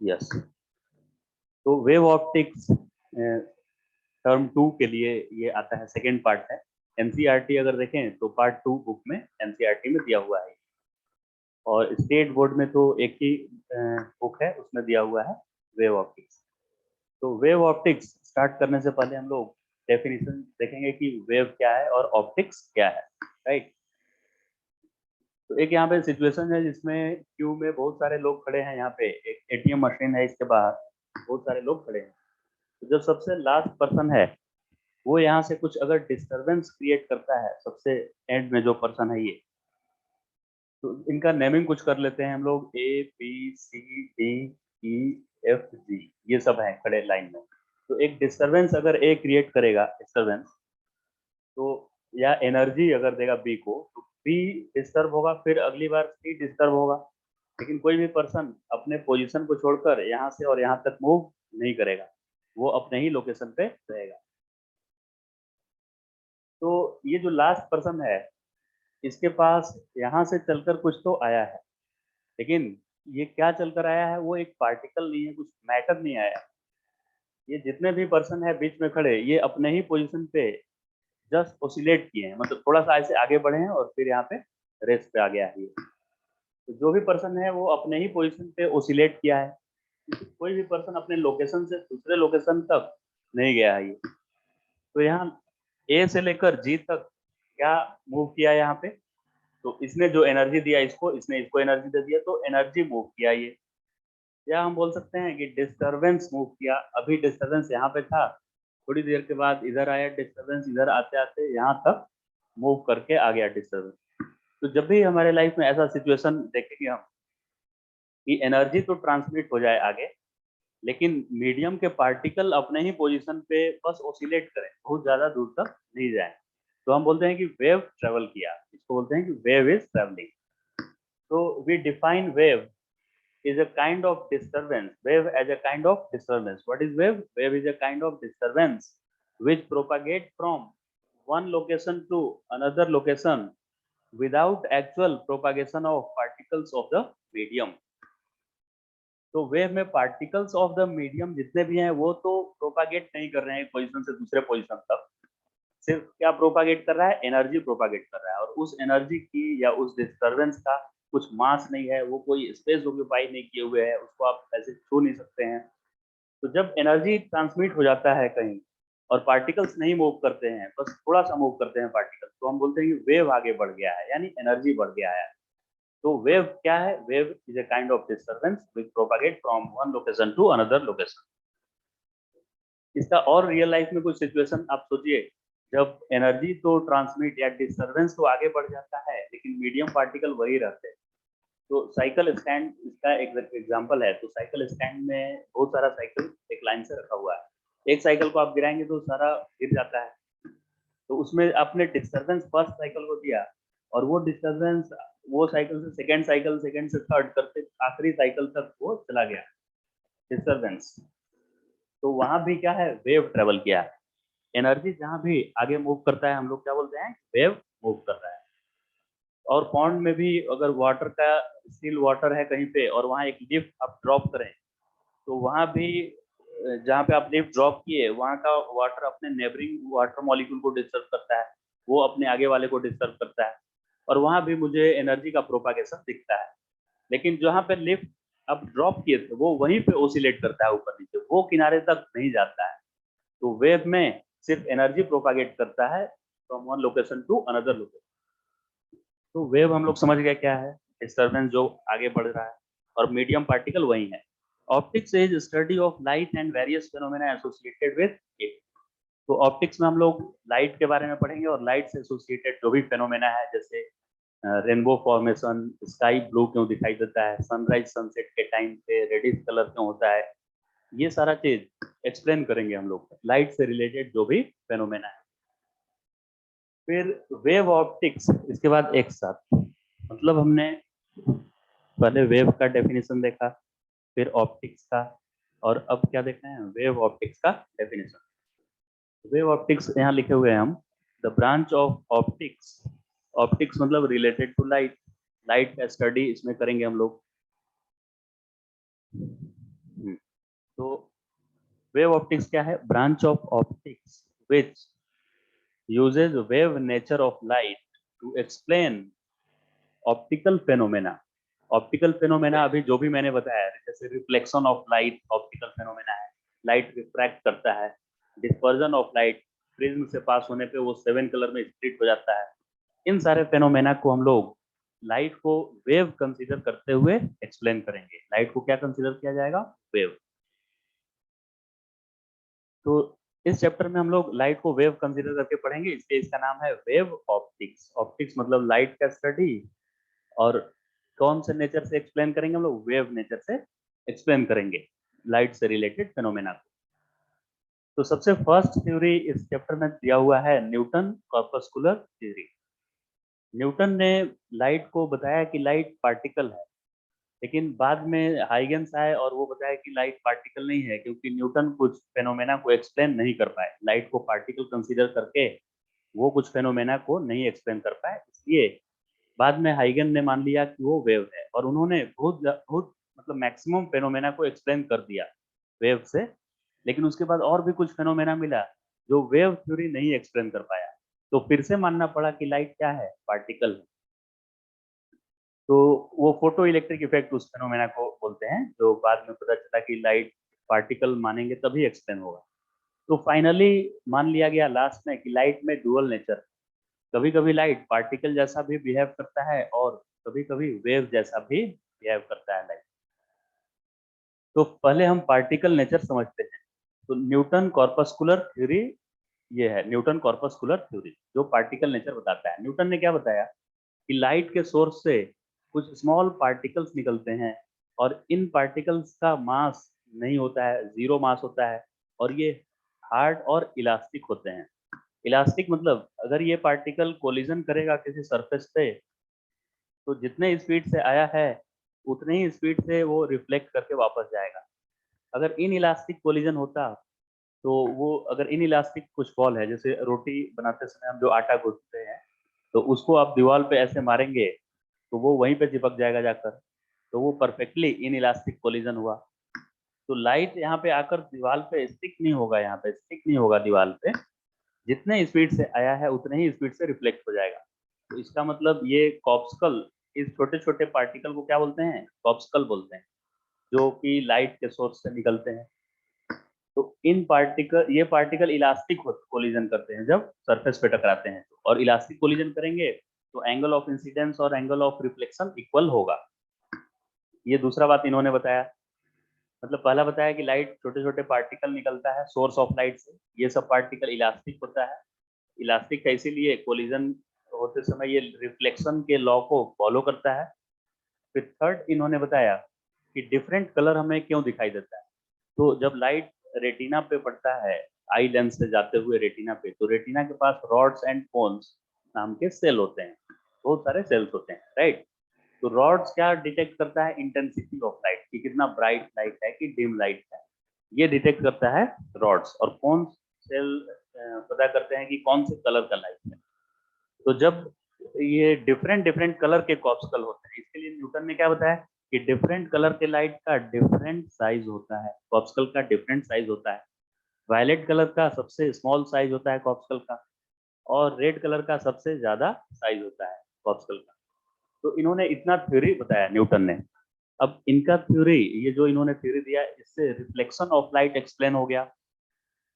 Yes, तो wave optics term 2 के लिए ये आता है, सेकेंड पार्ट है। एनसीईआरटी अगर देखें तो पार्ट 2 बुक में एनसीईआरटी में दिया हुआ है, और स्टेट बोर्ड में तो एक ही बुक है, उसमें दिया हुआ है वेव ऑप्टिक्स। तो वेव ऑप्टिक्स स्टार्ट करने से पहले हम लोग डेफिनेशन देखेंगे कि वेव क्या है और ऑप्टिक्स क्या है, राइट। तो एक यहाँ पे सिचुएशन है जिसमें क्यू में बहुत सारे लोग खड़े हैं, यहाँ पे एक एटीएम मशीन है, इसके बाहर बहुत सारे लोग खड़े हैं। तो जो सबसे लास्ट पर्सन है वो यहाँ से कुछ अगर डिस्टरबेंस क्रिएट करता है, सबसे एंड में जो पर्सन है ये, तो इनका नेमिंग कुछ कर लेते हैं हम लोग, A B C D E F G, ये सब हैं खड़े लाइन में। तो एक डिस्टरबेंस अगर ए क्रिएट करेगा डिस्टरबेंस, तो या एनर्जी अगर देगा बी को, तो बी डिस्टर्ब होगा, फिर अगली बार सी डिस्टर्ब होगा, लेकिन कोई भी पर्सन अपने पोजीशन को छोड़कर यहाँ से और यहाँ तक मूव नहीं करेगा, वो अपने ही लोकेशन पे रहेगा। तो ये जो लास्ट पर्सन है, इसके पास यहाँ से चलकर कुछ तो आया है, लेकिन ये क्या चलकर आया है, वो एक पार्टिकल नहीं है, कुछ मैटर नहीं आया। ये जितने भी पर्सन है बीच में खड़े, ये अपने ही पोजीशन पे जस्ट ओसिलेट किए हैं, मतलब थोड़ा सा ऐसे आगे बढ़े हैं और फिर यहाँ पे रेस्ट पे आ गया है। तो जो भी पर्सन है वो अपने ही पोजीशन पे ओसिलेट किया है, कोई भी पर्सन अपने लोकेशन से दूसरे लोकेशन तक नहीं गया है। ये तो यहाँ ए से लेकर जी तक क्या मूव किया है यहाँ पे, तो इसने जो एनर्जी दिया इसको, इसने इसको एनर्जी दे दिया, तो एनर्जी मूव किया ये। या हम बोल सकते हैं कि डिस्टरबेंस मूव किया, अभी डिस्टरबेंस यहाँ पे था, थोड़ी देर के बाद इधर आया डिस्टरबेंस, इधर आते आते यहाँ तक मूव करके आ गया डिस्टरबेंस। तो जब भी हमारे लाइफ में ऐसा सिचुएशन देखेंगे हम कि एनर्जी तो ट्रांसमिट हो जाए आगे, लेकिन मीडियम के पार्टिकल अपने ही पोजीशन पे बस ओसिलेट करें, बहुत ज्यादा दूर तक नहीं जाए, तो हम बोलते हैं कि वेव ट्रेवल किया, इसको बोलते हैं कि वेव इज ट्रेवलिंग। तो we define wave is a kind of disturbance, wave as a kind of disturbance. What is wave? Wave is a kind of disturbance which propagate from one location to another location without actual propagation of particles of the medium. तो wave में particles of the medium जितने भी हैं वो तो propagate नहीं कर रहे हैं एक पोजीशन से दूसरे पोजीशन तक, सिर्फ क्या प्रोपागेट कर रहा है, एनर्जी प्रोपागेट कर रहा है, और उस एनर्जी की या उस डिस्टर्बेंस का कुछ मास नहीं है, वो कोई स्पेस ऑक्यूपाई नहीं किए हुए है, उसको आप ऐसे छू नहीं सकते हैं। तो जब एनर्जी ट्रांसमिट हो जाता है कहीं और पार्टिकल्स नहीं मूव करते हैं, बस थोड़ा सा मूव करते हैं पार्टिकल्स, तो हम बोलते हैं कि वेव आगे बढ़ गया है, यानी एनर्जी बढ़ गया है। तो वेव क्या है? Wave is a kind of disturbance which propagate from one location to another location. इसका और रियल लाइफ में कुछ सिचुएशन आप सोचिए, जब एनर्जी तो ट्रांसमिट या डिस्टर्बेंस तो आगे बढ़ जाता है, लेकिन मीडियम पार्टिकल वही रहते हैं। तो साइकिल स्टैंड इसका एक एग्जांपल है। तो साइकिल स्टैंड में बहुत सारा साइकिल एक लाइन से रखा हुआ है, एक साइकिल को आप गिराएंगे तो सारा गिर जाता है। तो उसमें आपने डिस्टर्बेंस फर्स्ट साइकिल को दिया, और वो डिस्टर्बेंस वो साइकिल से सेकंड से थर्ड करते आखिरी साइकिल तक वो चला गया डिस्टर्बेंस। तो वहां भी क्या है, वेव ट्रेवल किया है। एनर्जी जहां भी आगे मूव करता है हम लोग क्या बोलते हैं, वेव मूव कर रहा है। और पॉन्ड में भी अगर वाटर का, स्टिल वाटर है कहीं पे और वहां एक लिफ्ट आप ड्रॉप करें, तो वहां भी जहाँ पे आप लिफ्ट ड्रॉप किए वहां का वाटर अपने नेबरिंग वाटर मॉलिक्यूल को डिस्टर्ब करता है, वो अपने आगे वाले को डिस्टर्ब करता है, और वहां भी मुझे एनर्जी का प्रोपागेशन दिखता है। लेकिन जहाँ पे लिफ्ट आप ड्रॉप किए थे वो वहीं पे ओसिलेट करता है ऊपर नीचे, वो किनारे तक नहीं जाता है। तो वेव में सिर्फ एनर्जी प्रोपागेट करता है from one location to another location. तो वेव हम लोग समझ गए क्या है, डिस्टर्बेंस जो आगे बढ़ रहा है, और मीडियम पार्टिकल वही है। Optics is study of light and various phenomena associated with it. तो ऑप्टिक्स में हम लोग लाइट के बारे में पढ़ेंगे, और लाइट से एसोसिएटेड जो भी फेनोमेना है, जैसे रेनबो फॉर्मेशन, स्काई ब्लू क्यों दिखाई देता है, सनराइज सनसेट के टाइम पे रेडिश कलर क्यों होता है, ये सारा चीज एक्सप्लेन करेंगे हम लोग, लाइट से रिलेटेड जो भी फेनोमेना है। फिर वेव ऑप्टिक्स, इसके बाद एक साथ, मतलब हमने पहले वेव का डेफिनेशन देखा, फिर ऑप्टिक्स का, और अब क्या देखते हैं, वेव ऑप्टिक्स का डेफिनेशन। वेव ऑप्टिक्स यहाँ लिखे हुए हैं हम, the branch of optics. Optics मतलब रिलेटेड टू लाइट, लाइट का स्टडी इसमें करेंगे हम लोग। तो वेव ऑप्टिक्स क्या है? Branch of optics which uses wave nature of light to explain optical phenomena. Optical phenomena अभी जो भी मैंने बताया, जैसे reflection of light optical phenomena है, लाइट रिफ्रैक्ट करता है, डिस्पर्जन ऑफ लाइट, प्रिज्म से पास होने पे वो 7 कलर में स्प्लिट हो जाता है। इन सारे फेनोमेना को हम लोग लाइट को वेव कंसीडर करते हुए एक्सप्लेन करेंगे। लाइट को क्या कंसीडर किया जाएगा? वेव। तो इस चैप्टर में हम लोग लाइट को वेव कंसीडर करके पढ़ेंगे, इसलिए इसका नाम है वेव ऑप्टिक्स। ऑप्टिक्स मतलब लाइट का स्टडी, और कौन से नेचर से एक्सप्लेन करेंगे? हम लोग वेव नेचर से एक्सप्लेन करेंगे लाइट से रिलेटेड फेनोमेना को। तो सबसे फर्स्ट थ्योरी इस चैप्टर में दिया हुआ है न्यूटन कॉर्पस्कुलर थ्योरी। न्यूटन ने लाइट को बताया कि लाइट पार्टिकल है, लेकिन बाद में हाइगेंस आए और वो बताया कि लाइट पार्टिकल नहीं है, क्योंकि न्यूटन कुछ फेनोमेना को एक्सप्लेन नहीं कर पाए। लाइट को पार्टिकल कंसीडर करके वो कुछ फेनोमेना को नहीं एक्सप्लेन कर पाए, इसलिए बाद में हाइगन ने मान लिया कि वो वेव है, और उन्होंने बहुत बहुत मतलब मैक्सिमम फेनोमेना को एक्सप्लेन कर दिया वेव से। लेकिन उसके बाद और भी कुछ फेनोमेना मिला जो वेव थ्योरी नहीं एक्सप्लेन कर पाया, तो फिर से मानना पड़ा कि लाइट क्या है? पार्टिकल है। तो वो फोटो इलेक्ट्रिक इफेक्ट उस फेनोमेना को बोलते हैं, जो बाद में पता चला कि लाइट पार्टिकल मानेंगे तभी एक्सप्लेन होगा। तो फाइनली मान लिया गया लास्ट में कि लाइट में डुअल नेचर, कभी कभी लाइट पार्टिकल जैसा भी बिहेव करता है और कभी कभी वेव जैसा भी बिहेव करता है लाइट। तो पहले हम पार्टिकल नेचर समझते हैं। तो न्यूटन कॉर्पस्कुलर थ्योरी, ये है न्यूटन कॉर्पस्कुलर थ्योरी जो पार्टिकल नेचर बताता है। न्यूटन ने क्या बताया कि लाइट के सोर्स से कुछ स्मॉल पार्टिकल्स निकलते हैं, और इन पार्टिकल्स का मास नहीं होता है, जीरो मास होता है, और ये हार्ड और इलास्टिक होते हैं। इलास्टिक मतलब अगर ये पार्टिकल कोलिजन करेगा किसी सरफेस पे, तो जितने स्पीड से आया है उतने ही स्पीड से वो रिफ्लेक्ट करके वापस जाएगा। अगर इन इलास्टिक कोलिजन होता, तो वो अगर इन इलास्टिक कुछ बॉल है, जैसे रोटी बनाते समय हम जो आटा गूंथते हैं, तो उसको आप दीवार पे ऐसे मारेंगे तो वो वहीं पे चिपक जाएगा जाकर, तो वो परफेक्टली इन इलास्टिक कोलिजन हुआ। तो लाइट यहाँ पे आकर दीवार पे स्टिक नहीं होगा, यहाँ पे स्टिक नहीं होगा दीवार पे, जितने स्पीड से आया है उतने ही स्पीड से रिफ्लेक्ट हो जाएगा। तो इसका मतलब ये कॉप्सकल, इस छोटे छोटे पार्टिकल को क्या बोलते हैं? कॉप्सकल बोलते हैं, जो कि लाइट के सोर्स से निकलते हैं। तो इन पार्टिकल, ये पार्टिकल इलास्टिक कोलिजन करते हैं जब सरफेस पे टकराते हैं, और इलास्टिक कोलिजन करेंगे तो एंगल ऑफ इंसिडेंस और एंगल ऑफ रिफ्लेक्शन इक्वल होगा। ये दूसरा बात इन्होंने बताया। मतलब पहला बताया कि लाइट छोटे छोटे पार्टिकल निकलता है सोर्स ऑफ लाइट से, ये सब पार्टिकल इलास्टिक होता है। इलास्टिक है इसीलिए कोलिजन होते समय ये रिफ्लेक्शन के लॉ को फॉलो करता है। फिर थर्ड इन्होंने बताया कि डिफरेंट कलर हमें क्यों दिखाई देता है। तो जब लाइट रेटिना पे पड़ता है, आई लेंस से जाते हुए रेटिना पे, तो रेटिना के पास रॉड्स एंड कोन्स नाम के सेल होते हैं, बहुत सारे सेल्स होते हैं, राइट। तो रॉड्स क्या डिटेक्ट करता है? इंटेंसिटी ऑफ लाइट, कि कितना ब्राइट लाइट है कि डिम लाइट है, ये डिटेक्ट करता है रॉड्स। और कौन सेल पता करते हैं कि कौन से कलर का लाइट है। तो जब ये डिफरेंट डिफरेंट कलर के कॉप्सकल होते हैं, इसके लिए न्यूटन ने क्या बताया कि डिफरेंट कलर के लाइट का डिफरेंट साइज होता है, कॉप्सकल का डिफरेंट साइज होता है। वायलेट कलर का सबसे स्मॉल साइज होता है कॉप्सकल का, और रेड कलर का सबसे ज्यादा साइज होता है कॉप्सकल का। तो इन्होंने इतना थ्योरी बताया न्यूटन ने। अब इनका थ्योरी, ये जो इन्होंने थ्योरी दिया, इससे रिफ्लेक्शन ऑफ लाइट एक्सप्लेन हो गया,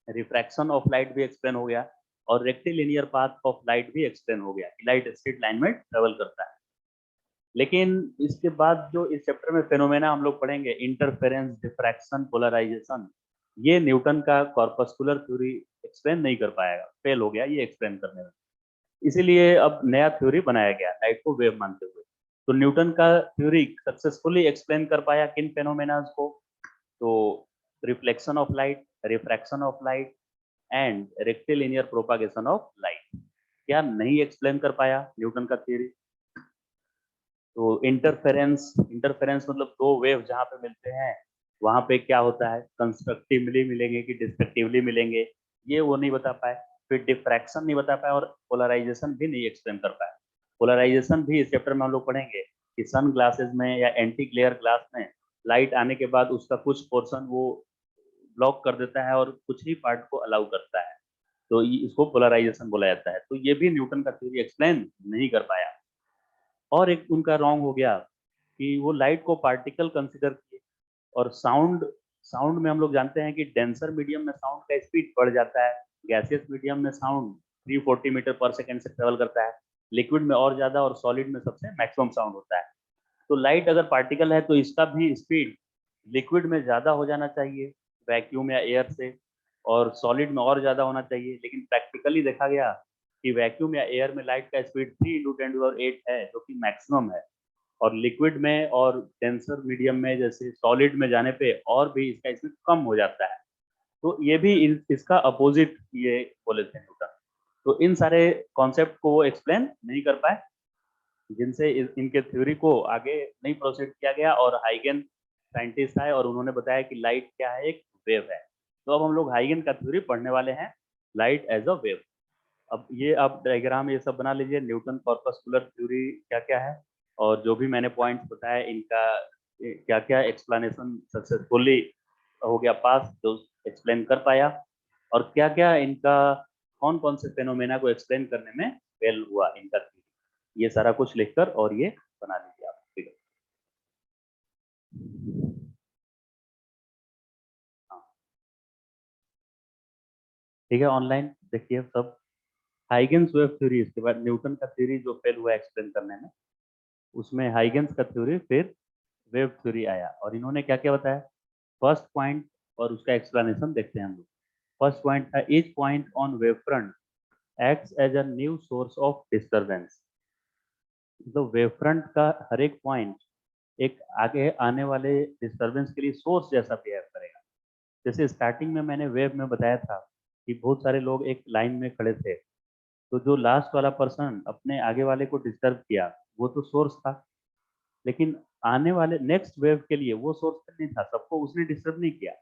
रिफ्रैक्शन ऑफ लाइट भी एक्सप्लेन हो गया, और रेक्टिलिनियर पाथ ऑफ लाइट भी एक्सप्लेन हो गया, लाइट स्ट्रेट लाइन में ट्रेवल करता है। लेकिन इसके बाद जो इस चैप्टर में फेनोमेना हम लोग पढ़ेंगे, इंटरफेरेंस, डिफ्रैक्शन, पोलराइजेशन, ये न्यूटन का कॉर्पस्कुलर थ्योरी एक्सप्लेन नहीं कर पाएगा, फेल हो गया ये एक्सप्लेन करने में। इसीलिए अब नया थ्योरी बनाया गया लाइट को वेव मानते हुए। तो न्यूटन का थ्योरी सक्सेसफुली एक्सप्लेन कर पाया किन फेनोमेनास को? तो reflection of light, refraction of light and rectilinear propagation of light. क्या नहीं एक्सप्लेन कर पाया न्यूटन का थ्योरी? तो इंटरफेरेंस, इंटरफेरेंस मतलब दो वेव जहाँ पे मिलते हैं वहां पे क्या होता है, कंस्ट्रक्टिवली मिलेंगे कि डिस्ट्रक्टिवली मिलेंगे, ये वो नहीं बता पाए। फिर डिफ्रैक्शन नहीं बता पाए, और पोलराइजेशन भी नहीं एक्सप्लेन कर पाए। पोलराइजेशन भी इस चैप्टर में हम लोग पढ़ेंगे कि सन ग्लासेस में या एंटी ग्लेयर ग्लास में लाइट आने के बाद उसका कुछ पोर्शन वो ब्लॉक कर देता है और कुछ ही पार्ट को अलाउ करता है, तो इसको पोलराइजेशन बोला जाता है। तो ये भी न्यूटन का थ्योरी एक्सप्लेन नहीं कर पाया। और एक उनका रॉन्ग हो गया कि वो लाइट को पार्टिकल कंसिडर किए, और साउंड साउंड में हम लोग जानते हैं कि डेंसर मीडियम में साउंड का स्पीड बढ़ जाता है, गैसियस मीडियम में साउंड 340 मीटर पर सेकेंड से ट्रेवल करता है, लिक्विड में और ज्यादा, और सॉलिड में सबसे मैक्सिमम साउंड होता है। तो लाइट अगर पार्टिकल है तो इसका भी स्पीड लिक्विड में ज्यादा हो जाना चाहिए वैक्यूम या एयर से, और सॉलिड में और ज्यादा होना चाहिए। लेकिन प्रैक्टिकली देखा गया कि वैक्यूम या एयर में लाइट का स्पीड 3 × 10⁸ है, जो कि मैक्सिमम है, और लिक्विड में और डेंसर मीडियम में जैसे सॉलिड में जाने पे और भी इसका स्पीड कम हो जाता है। तो ये भी इसका अपोजिट ये बोले थे न्यूटन। तो इन सारे कॉन्सेप्ट को वो एक्सप्लेन नहीं कर पाए, जिनसे इनके थ्योरी को आगे नहीं प्रोसीड किया गया, और हाइगन साइंटिस्ट आए और उन्होंने बताया कि लाइट क्या है, एक वेव है। तो अब हम लोग हाइगन का थ्योरी पढ़ने वाले हैं, लाइट एज अ वेव। अब ये आप डायग्राम ये सब बना लीजिए, न्यूटन कॉर्पस्कुलर थ्योरी क्या क्या है, और जो भी मैंने पॉइंट्स बताए इनका क्या क्या एक्सप्लेनेशन सक्सेसफुली हो गया पास, जो एक्सप्लेन कर पाया, और क्या क्या इनका कौन कौन से फेनोमेना को एक्सप्लेन करने में फेल हुआ इनका थ्योरी, ये सारा कुछ लिखकर और ये बना लीजिए आप। ठीक है, हाँ ठीक है, ऑनलाइन देखिए सब। हाइगन्स वेव थ्योरी, इसके बाद न्यूटन का थ्योरी जो फेल हुआ एक्सप्लेन करने में, उसमें हाइगन्स का थ्योरी, फिर वेव थ्योरी आया, और इन्होंने क्या क्या बताया। फर्स्ट पॉइंट और उसका एक्सप्लेनेशन देखते हैं हम लोग। फर्स्ट पॉइंट था, each point on wave front acts as a new source of disturbance. तो वेव फ्रंट का हर एक पॉइंट एक आगे आने वाले डिस्टरबेंस के लिए सोर्स जैसा बिहेव करेगा। जैसे स्टार्टिंग में मैंने वेव में बताया था कि बहुत सारे लोग एक लाइन में खड़े थे, तो जो लास्ट वाला पर्सन अपने आगे वाले को डिस्टर्ब किया, वो तो सोर्स था। लेकिन आने वाले नेक्स्ट वेव के लिए वो सोर्स नहीं था, सबको उसने डिस्टर्ब नहीं किया,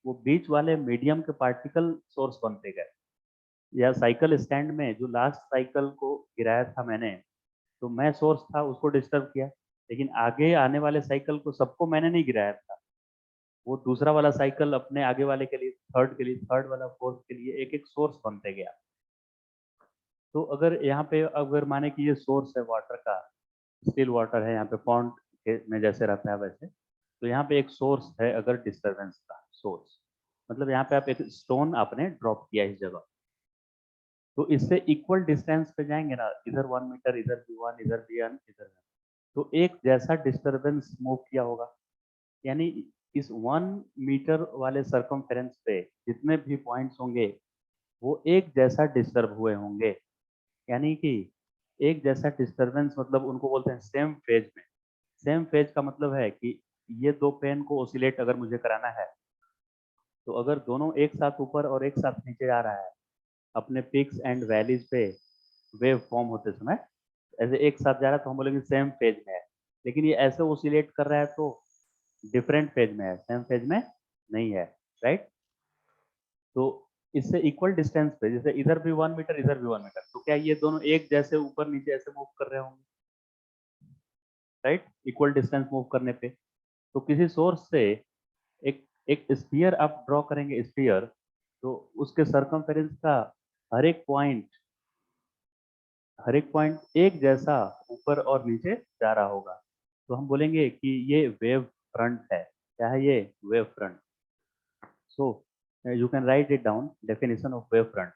वो बीच वाले मीडियम के पार्टिकल सोर्स बनते गए। या साइकिल स्टैंड में जो लास्ट साइकिल को गिराया था मैंने, तो मैं सोर्स था, उसको डिस्टर्ब किया। लेकिन आगे आने वाले साइकिल को सबको मैंने नहीं गिराया था, वो दूसरा वाला साइकिल अपने आगे वाले के लिए, थर्ड के लिए, थर्ड वाला फोर्थ के लिए एक एक सोर्स बनते गया। तो अगर यहाँ पे अगर माने कि ये सोर्स है वाटर का, स्टिल वाटर है यहाँ पे पॉन्ड में जैसे रहता है वैसे, तो यहाँ पे एक सोर्स है अगर डिस्टरबेंस का सोर्स, मतलब यहाँ पे आप एक स्टोन आपने ड्रॉप किया इस जगह, तो इससे इक्वल डिस्टेंस पे जाएंगे ना, इधर 1 मीटर, इधर भी 1, इधर भी 1, इधर 1, तो एक जैसा डिस्टरबेंस मूव किया होगा। यानी इस 1 मीटर वाले सरकमफेरेंस पे जितने भी पॉइंट्स होंगे वो एक जैसा डिस्टर्ब हुए होंगे। यानी कि एक जैसा डिस्टरबेंस मतलब उनको बोलते हैं सेम फेज में। सेम फेज का मतलब है कि ये दो पेन को ओसिलेट अगर मुझे कराना है, तो अगर दोनों एक साथ ऊपर और एक साथ नीचे जा रहा है अपने पिक्स एंड वैलीज पे वेव फॉर्म होते समय, ऐसे एक साथ जा रहा है तो हम बोलेंगे सेम फेज में है। लेकिन ये ऐसे ओसिलेट कर रहा है तो डिफरेंट फेज में है, सेम फेज में नहीं है, राइट। तो इससे इक्वल डिस्टेंस पे, जैसे इधर भी 1 मीटर, इधर भी 1 मीटर, तो क्या ये दोनों एक जैसे ऊपर नीचे ऐसे मूव कर रहे होंगे, राइट, इक्वल डिस्टेंस मूव करने पे। तो किसी सोर्स से एक एक स्फीयर आप ड्रॉ करेंगे, स्फीयर, तो उसके सरकमफेरेंस का हर एक पॉइंट हर एक पॉइंट एक जैसा ऊपर और नीचे जा रहा होगा, तो हम बोलेंगे कि ये वेव फ्रंट है। क्या है ये? Wave front. So you can write it down, definition of wave front.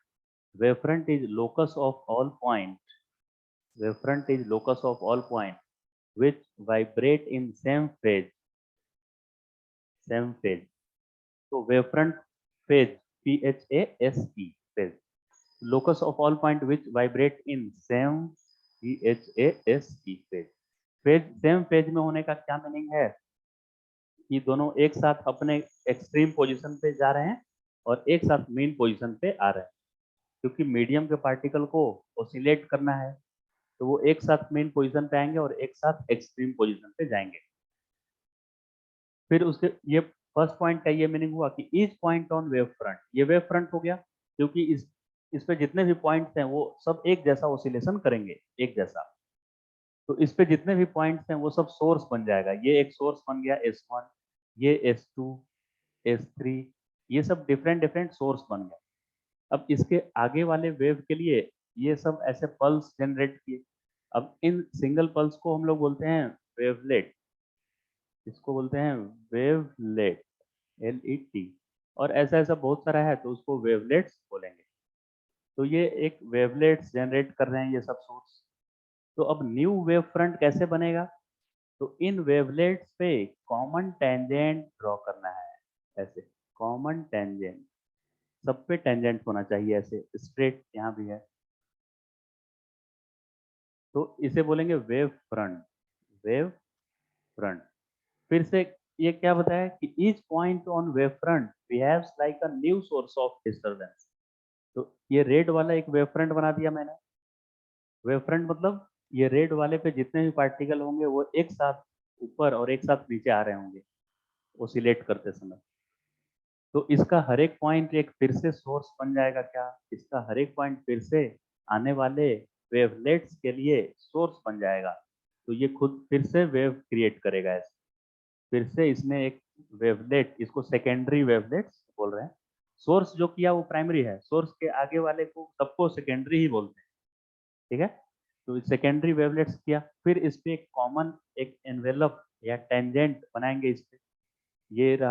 Wave front is locus of all point. Wave front is locus of all point which vibrate in same phase. So wave front phase, PHASE, phase. Locus of all point which vibrate in same, PHASE, phase. Phase same phase में होने का क्या meaning है कि दोनों एक साथ अपने एक्सट्रीम पोजीशन पे जा रहे हैं और एक साथ मेन पोजीशन पे आ रहे हैं, क्योंकि मीडियम के पार्टिकल को ओसिलेट करना है, तो वो एक साथ मेन पोजीशन पे आएंगे और एक साथ एक्सट्रीम पोजीशन पे जाएंगे। फिर उसके ये फर्स्ट पॉइंट का ये मीनिंग हुआ कि each point on wave front, ये वेव फ्रंट हो गया क्योंकि इस पे जितने भी पॉइंट्स हैं वो सब एक जैसा ओसिलेशन करेंगे, एक जैसा। तो इस पे जितने भी पॉइंट्स हैं वो सब सोर्स बन जाएगा, ये एक सोर्स बन गया S1, ये S2, S3, ये सब डिफरेंट डिफरेंट सोर्स बन गए। अब इसके आगे वाले वेव के लिए ये सब ऐसे पल्स जनरेट किए। अब इन सिंगल पल्स को हम लोग बोलते हैं वेवलेट, इसको बोलते हैं वेवलेट, LET। और ऐसा ऐसा बहुत सारा है तो उसको वेवलेट्स बोलेंगे। तो ये एक वेवलेट्स जनरेट कर रहे हैं ये सब सोर्स। तो अब न्यू वेव फ्रंट कैसे बनेगा? तो इन वेवलेट्स पे कॉमन टेंजेंट ड्रॉ करना है, ऐसे कॉमन टेंजेंट, सब पे टेंजेंट होना चाहिए ऐसे स्ट्रेट, यहाँ भी है। तो इसे बोलेंगे वेव फ्रंट, वेव फ्रंट। फिर से ये क्या बताया कि each point on wave front behaves like a new source of disturbance. तो ये रेड वाला एक वेव फ्रंट बना दिया मैंने। वेव फ्रंट मतलब ये रेड वाले पे जितने भी पार्टिकल होंगे वो एक साथ ऊपर और एक साथ नीचे आ रहे होंगे ओसिलेट करते समय। तो इसका हर एक पॉइंट एक फिर से सोर्स बन जाएगा क्या? इसका हर एक पॉइंट फिर से आने वाले वेवलेट्स के लिए सोर्स बन जाएगा। तो ये खुद फिर से वेव क्रिएट करेगा ऐसे। फिर से इसने एक वेवलेट, इसको सेकेंडरी वेवलेट्स बोल रहे हैं। सोर्स जो किया वो प्राइमरी है, सोर्स के आगे वाले को सबको सेकेंडरी ही बोलते हैं। ठीक है। तो सेकेंडरी वेवलेट्स किया, फिर इस पे एक कॉमन एक एनवेलप या टेंजेंट बनाएंगे इस पे। ये रहा